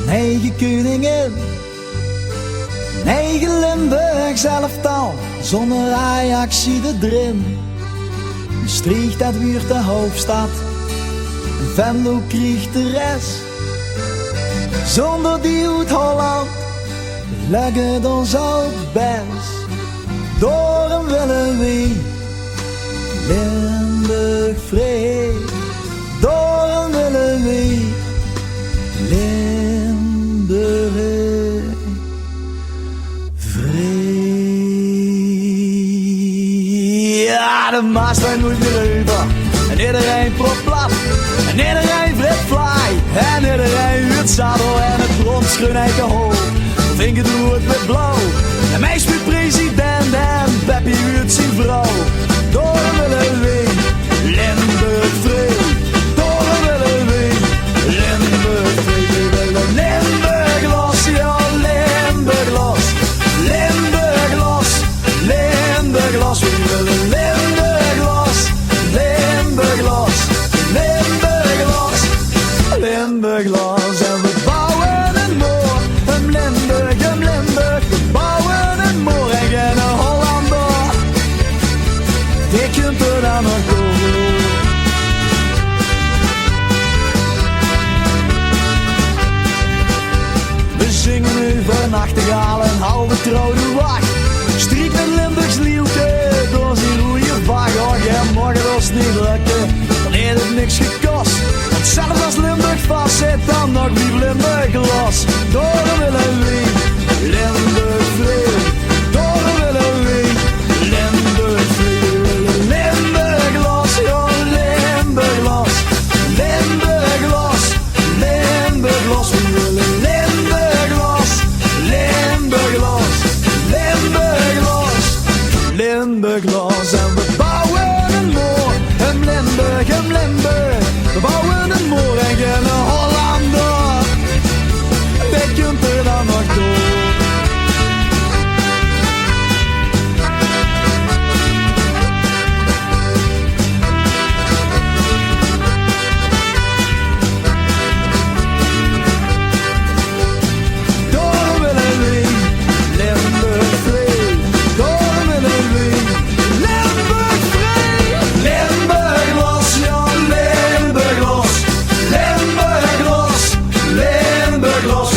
een eigen keuning, een eigen Limburgs elftal, zonder Ajaciede erin. Mestreech, dat wuurt de houfstad, en Venlo krieg de rest. Zonder die uit Holland lukt het ons ook best. Door hem willen we Limburg vrij. Door hem willen we Limburg vrij. Ja, de Maas loopt nooit meer over. En iedereen propt plat. En iedereen vrit fly. En iedereen het zadel en het blond schun eigen hoofd. Vinken doe het met blauw. En mij speelt president en Beppie wuurt zijn vrouw. Door willen we Limburg vrij. Door willen we Limburg vrij. We willen Limburg los, ja Limburg los. Limburg los, Limburg los. We willen Limburg los, Limburg los. Limburg los, Limburg los. En we bouwen een moor, een Limburg, een Limburg. We bouwen een moor en geen Holland door. Die kunt er dan nog door. We zingen over nachtegalen en halve trouwde wacht. Striek met Limburgs liefde door zijn roeie vacht. Och, ja, morgen was het niet lukken, dan heeft het niks gekost. Want zelfs als Limburg vast zit, dan nog blieft Limburg los. Door willen we Limburg vrij. Door willen we Limburg vrij. We willen Limburg los, ja Limburg los. Limburg los, Limburg los. We willen Limburg los, Limburg los. Limburg los, Limburg los. En we bouwen een moor, een Limburg, een Limburg. We bouwen een moor en geen Hollander. Dit kunt er dan nog door. Door willen we Limburg vrij. Door willen we Limburg vrij. Limburg los, ja Limburg los. Limburg los, Limburg los.